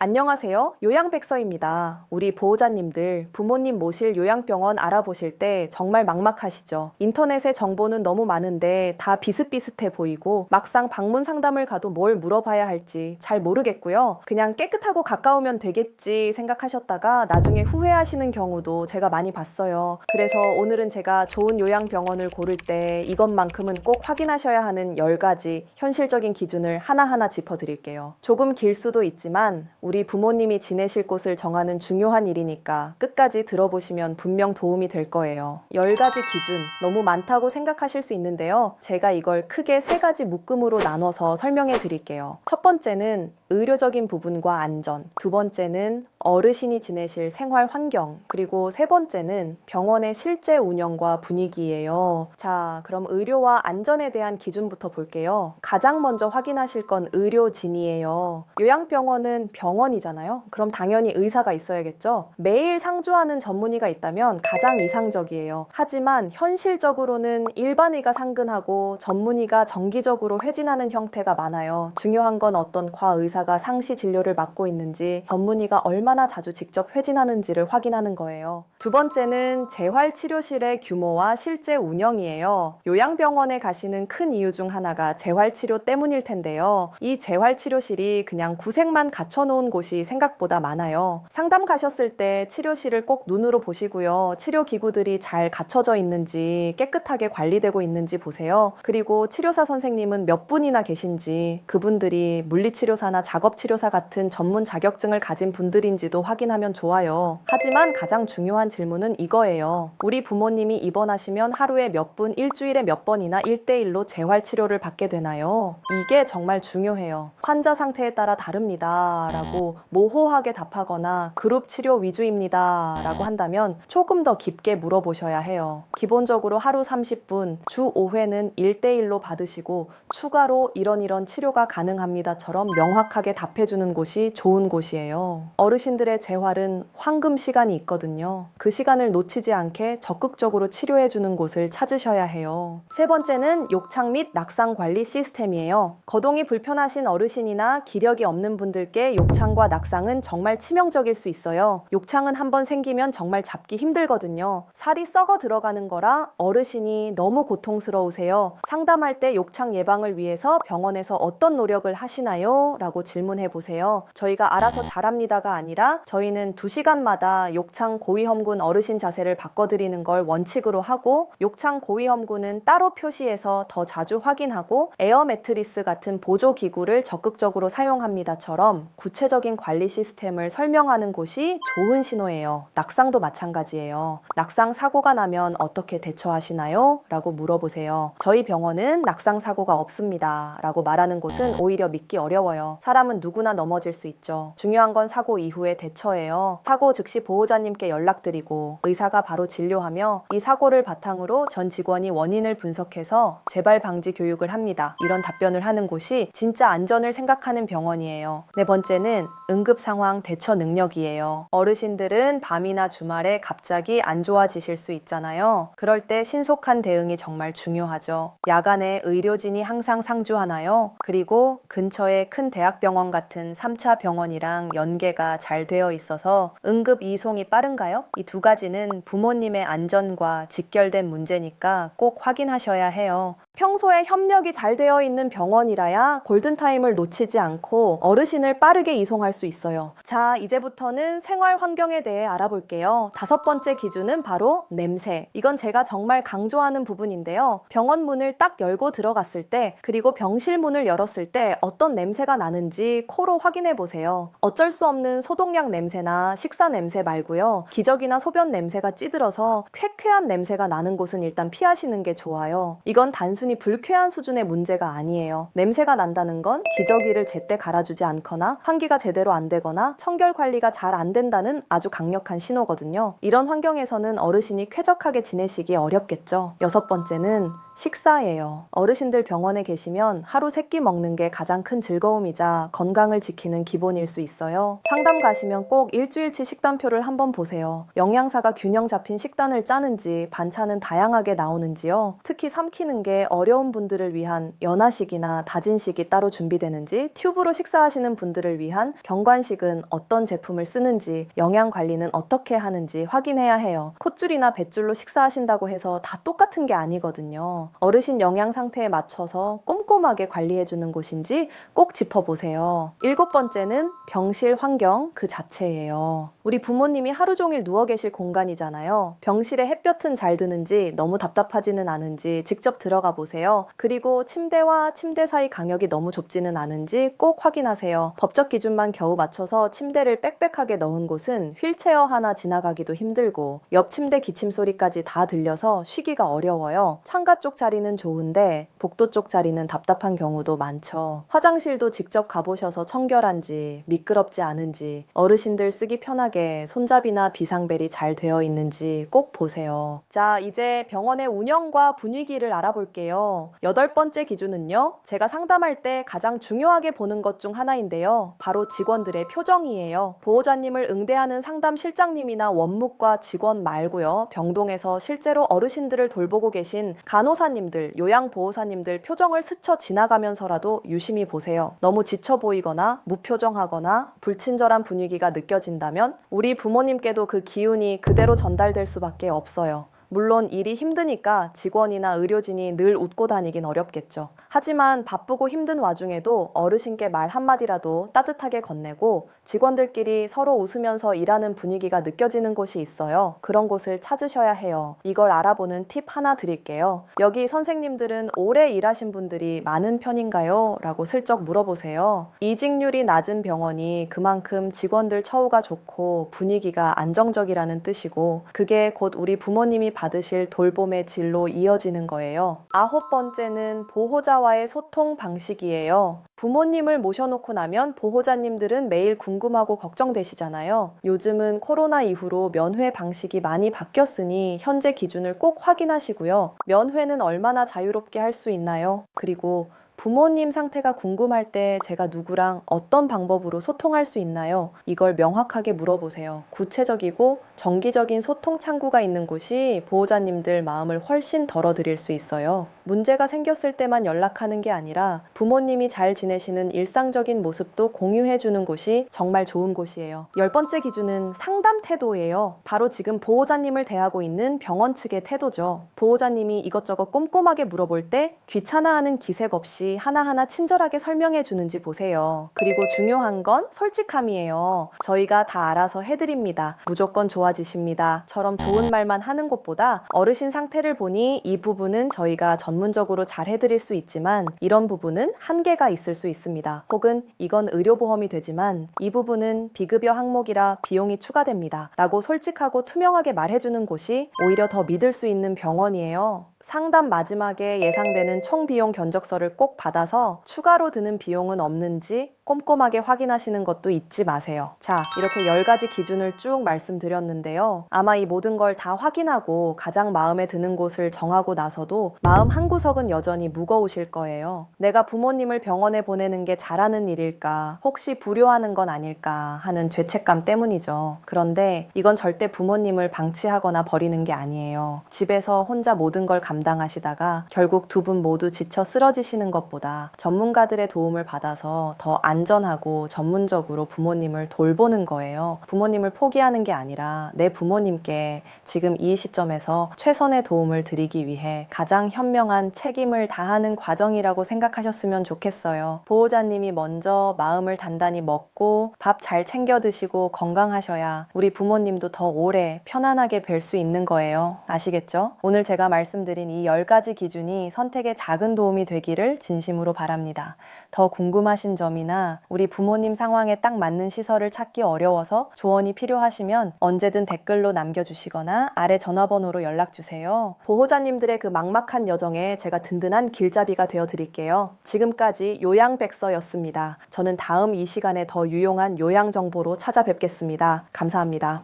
안녕하세요. 요양백서입니다. 우리 보호자님들, 부모님 모실 요양병원 알아보실 때 정말 막막하시죠? 인터넷에 정보는 너무 많은데 다 비슷비슷해 보이고 막상 방문 상담을 가도 뭘 물어봐야 할지 잘 모르겠고요. 그냥 깨끗하고 가까우면 되겠지 생각하셨다가 나중에 후회하시는 경우도 제가 많이 봤어요. 그래서 오늘은 제가 좋은 요양병원을 고를 때 이것만큼은 꼭 확인하셔야 하는 10가지 현실적인 기준을 하나하나 짚어드릴게요. 조금 길 수도 있지만 우리 부모님이 지내실 곳을 정하는 중요한 일이니까 끝까지 들어보시면 분명 도움이 될 거예요. 10가지 기준, 너무 많다고 생각하실 수 있는데요. 제가 이걸 크게 3가지 묶음으로 나눠서 설명해 드릴게요. 첫 번째는 의료적인 부분과 안전, 두 번째는 어르신이 지내실 생활 환경, 그리고 세 번째는 병원의 실제 운영과 분위기예요. 자, 그럼 의료와 안전에 대한 기준부터 볼게요. 가장 먼저 확인하실 건 의료진이에요. 요양병원은 병원이잖아요. 그럼 당연히 의사가 있어야겠죠. 매일 상주하는 전문의가 있다면 가장 이상적이에요. 하지만 현실적으로는 일반의가 상근하고 전문의가 정기적으로 회진하는 형태가 많아요. 중요한 건 어떤 과의사가 상시 진료를 맡고 있는지, 전문의가 얼마나 자주 직접 회진하는지를 확인하는 거예요. 두 번째는 재활치료실의 규모와 실제 운영이에요. 요양병원에 가시는 큰 이유 중 하나가 재활치료 때문일 텐데요. 이 재활치료실이 그냥 구색만 갖춰놓은 곳이 생각보다 많아요. 상담 가셨을 때 치료실을 꼭 눈으로 보시고요. 치료기구들이 잘 갖춰져 있는지, 깨끗하게 관리되고 있는지 보세요. 그리고 치료사 선생님은 몇 분이나 계신지, 그분들이 물리치료사나 작업치료사 같은 전문 자격증을 가진 분들인지도 확인하면 좋아요. 하지만 가장 중요한 질문은 이거예요. 우리 부모님이 입원하시면 하루에 몇 분, 일주일에 몇 번이나 1대1로 재활치료를 받게 되나요? 이게 정말 중요해요. 환자 상태에 따라 다릅니다 라고 모호하게 답하거나 그룹 치료 위주입니다 라고 한다면 조금 더 깊게 물어보셔야 해요. 기본적으로 하루 30분, 주 5회는 1대1로 받으시고 추가로 이런 치료가 가능합니다처럼 명확하게 답해주는 곳이 좋은 곳이에요. 어르신들의 재활은 황금 시간이 있거든요. 그 시간을 놓치지 않게 적극적으로 치료해주는 곳을 찾으셔야 해요. 세 번째는 욕창 및 낙상 관리 시스템이에요. 거동이 불편하신 어르신이나 기력이 없는 분들께 욕창과 낙상은 정말 치명적일 수 있어요. 욕창은 한번 생기면 정말 잡기 힘들거든요. 살이 썩어 들어가는 거라 어르신이 너무 고통스러우세요. 상담할 때 욕창 예방을 위해서 병원에서 어떤 노력을 하시나요? 라고 질문해 보세요. 저희가 알아서 잘합니다가 아니라 저희는 2시간마다 욕창 고위험군 어르신 자세를 바꿔드리는 걸 원칙으로 하고, 욕창 고위험군은 따로 표시해서 더 자주 확인하고 에어 매트리스 같은 보조기구를 적극적으로 사용합니다처럼 구체적인 관리 시스템을 설명하는 곳이 좋은 신호예요. 낙상도 마찬가지예요. 낙상 사고가 나면 어떻게 대처하시나요? 라고 물어보세요. 저희 병원은 낙상 사고가 없습니다 라고 말하는 곳은 오히려 믿기 어려워요. 사람은 누구나 넘어질 수 있죠. 중요한 건 사고 이후의 대처예요. 사고 즉시 보호자님께 연락드리고 의사가 바로 진료하며 이 사고를 바탕으로 전 직원이 원인을 분석해서 재발 방지 교육을 합니다. 이런 답변을 하는 곳이 진짜 안전을 생각하는 병원이에요. 네 번째는 응급 상황 대처 능력이에요. 어르신들은 밤이나 주말에 갑자기 안 좋아지실 수 있잖아요. 그럴 때 신속한 대응이 정말 중요하죠. 야간에 의료진이 항상 상주하나요? 그리고 근처에 큰 대학병원 같은 3차 병원이랑 연계가 잘 되어 있어서 응급 이송이 빠른가요? 이 2가지는 부모님의 안전과 직결된 문제니까 꼭 확인하셔야 해요. 평소에 협력이 잘 되어 있는 병원이라야 골든타임을 놓치지 않고 어르신을 빠르게 이송할 수 있어요. 자, 이제부터는 생활 환경에 대해 알아볼게요. 5번째 기준은 바로 냄새. 이건 제가 정말 강조하는 부분인데요. 병원 문을 딱 열고 들어갔을 때, 그리고 병실 문을 열었을 때 어떤 냄새가 나는지 코로 확인해 보세요. 어쩔 수 없는 소독약 냄새나 식사 냄새 말고요. 기저귀나 소변 냄새가 찌들어서 쾌쾌한 냄새가 나는 곳은 일단 피하시는 게 좋아요. 이건 단순히 불쾌한 수준의 문제가 아니에요. 냄새가 난다는 건 기저귀를 제때 갈아주지 않거나 환기가 제대로 안 되거나 청결 관리가 잘 안 된다는 아주 강력한 신호거든요. 이런 환경에서는 어르신이 쾌적하게 지내시기 어렵겠죠. 6번째는 식사예요. 어르신들 병원에 계시면 하루 3끼 먹는 게 가장 큰 즐거움이자 건강을 지키는 기본일 수 있어요. 상담 가시면 꼭 일주일치 식단표를 한번 보세요. 영양사가 균형 잡힌 식단을 짜는지 반찬은 다양하게 나오는지요. 특히 삼키는 게 어려운 분들을 위한 연하식이나 다진식이 따로 준비되는지, 튜브로 식사하시는 분들을 위한 경관식은 어떤 제품을 쓰는지, 영양 관리는 어떻게 하는지 확인해야 해요. 콧줄이나 뱃줄로 식사하신다고 해서 다 똑같은 게 아니거든요. 어르신 영양 상태에 맞춰서 꼼꼼하게 관리해주는 곳인지 꼭 짚어보세요. 7번째는 병실 환경 그 자체예요. 우리 부모님이 하루 종일 누워 계실 공간이잖아요. 병실에 햇볕은 잘 드는지 너무 답답하지는 않은지 직접 들어가 보세요. 그리고 침대와 침대 사이 간격이 너무 좁지는 않은지 꼭 확인하세요. 법적 기준만 겨우 맞춰서 침대를 빽빽하게 넣은 곳은 휠체어 하나 지나가기도 힘들고 옆 침대 기침 소리까지 다 들려서 쉬기가 어려워요. 창가 쪽 자리는 좋은데 복도 쪽 자리는 답답한 경우도 많죠. 화장실도 직접 가보셔서 청결한지 미끄럽지 않은지 어르신들 쓰기 편하게 손잡이나 비상벨이 잘 되어 있는지 꼭 보세요. 자, 이제 병원의 운영과 분위기를 알아볼게요. 8번째 기준은요. 제가 상담할 때 가장 중요하게 보는 것 중 하나인데요. 바로 직원들의 표정이에요. 보호자님을 응대하는 상담 실장님이나 원무과 직원 말고요. 병동에서 실제로 어르신들을 돌보고 계신 간호사님들, 요양보호사님들 표정을 스쳐 지나가면서라도 유심히 보세요. 너무 지쳐 보이거나 무표정하거나 불친절한 분위기가 느껴진다면 우리 부모님께도 그 기운이 그대로 전달될 수밖에 없어요. 물론 일이 힘드니까 직원이나 의료진이 늘 웃고 다니긴 어렵겠죠. 하지만 바쁘고 힘든 와중에도 어르신께 말 한마디라도 따뜻하게 건네고 직원들끼리 서로 웃으면서 일하는 분위기가 느껴지는 곳이 있어요. 그런 곳을 찾으셔야 해요. 이걸 알아보는 팁 하나 드릴게요. 여기 선생님들은 오래 일하신 분들이 많은 편인가요? 라고 슬쩍 물어보세요. 이직률이 낮은 병원이 그만큼 직원들 처우가 좋고 분위기가 안정적이라는 뜻이고 그게 곧 우리 부모님이 받으실 돌봄의 질로 이어지는 거예요. 9번째는 보호자와의 소통 방식이에요. 부모님을 모셔놓고 나면 보호자님들은 매일 궁금하고 걱정되시잖아요. 요즘은 코로나 이후로 면회 방식이 많이 바뀌었으니 현재 기준을 꼭 확인하시고요. 면회는 얼마나 자유롭게 할 수 있나요? 그리고 부모님 상태가 궁금할 때 제가 누구랑 어떤 방법으로 소통할 수 있나요? 이걸 명확하게 물어보세요. 구체적이고 정기적인 소통 창구가 있는 곳이 보호자님들 마음을 훨씬 덜어드릴 수 있어요. 문제가 생겼을 때만 연락하는 게 아니라 부모님이 잘 지내시는 일상적인 모습도 공유해주는 곳이 정말 좋은 곳이에요. 10번째 기준은 상담 태도예요. 바로 지금 보호자님을 대하고 있는 병원 측의 태도죠. 보호자님이 이것저것 꼼꼼하게 물어볼 때 귀찮아하는 기색 없이 하나하나 친절하게 설명해 주는지 보세요. 그리고 중요한 건 솔직함이에요. 저희가 다 알아서 해드립니다. 무조건 좋아지십니다. 처럼 좋은 말만 하는 것보다 어르신 상태를 보니 이 부분은 저희가 전문적으로 잘 해드릴 수 있지만 이런 부분은 한계가 있을 수 있습니다. 혹은 이건 의료보험이 되지만 이 부분은 비급여 항목이라 비용이 추가됩니다. 라고 솔직하고 투명하게 말해주는 곳이 오히려 더 믿을 수 있는 병원이에요. 상담 마지막에 예상되는 총 비용 견적서를 꼭 받아서 추가로 드는 비용은 없는지 꼼꼼하게 확인하시는 것도 잊지 마세요. 자, 이렇게 10가지 기준을 쭉 말씀드렸는데요. 아마 이 모든 걸 다 확인하고 가장 마음에 드는 곳을 정하고 나서도 마음 한구석은 여전히 무거우실 거예요. 내가 부모님을 병원에 보내는 게 잘하는 일일까? 혹시 불효하는 건 아닐까? 하는 죄책감 때문이죠. 그런데 이건 절대 부모님을 방치하거나 버리는 게 아니에요. 집에서 혼자 모든 걸 감당하시다가 결국 두 분 모두 지쳐 쓰러지시는 것보다 전문가들의 도움을 받아서 더 안전하고 전문적으로 부모님을 돌보는 거예요. 부모님을 포기하는 게 아니라 내 부모님께 지금 이 시점에서 최선의 도움을 드리기 위해 가장 현명한 책임을 다하는 과정이라고 생각하셨으면 좋겠어요. 보호자님이 먼저 마음을 단단히 먹고 밥 잘 챙겨 드시고 건강하셔야 우리 부모님도 더 오래 편안하게 뵐 수 있는 거예요. 아시겠죠? 오늘 제가 말씀드린 이 10가지 기준이 선택에 작은 도움이 되기를 진심으로 바랍니다. 더 궁금하신 점이나 우리 부모님 상황에 딱 맞는 시설을 찾기 어려워서 조언이 필요하시면 언제든 댓글로 남겨주시거나 아래 전화번호로 연락주세요. 보호자님들의 그 막막한 여정에 제가 든든한 길잡이가 되어드릴게요. 지금까지 요양백서였습니다. 저는 다음 이 시간에 더 유용한 요양 정보로 찾아뵙겠습니다. 감사합니다.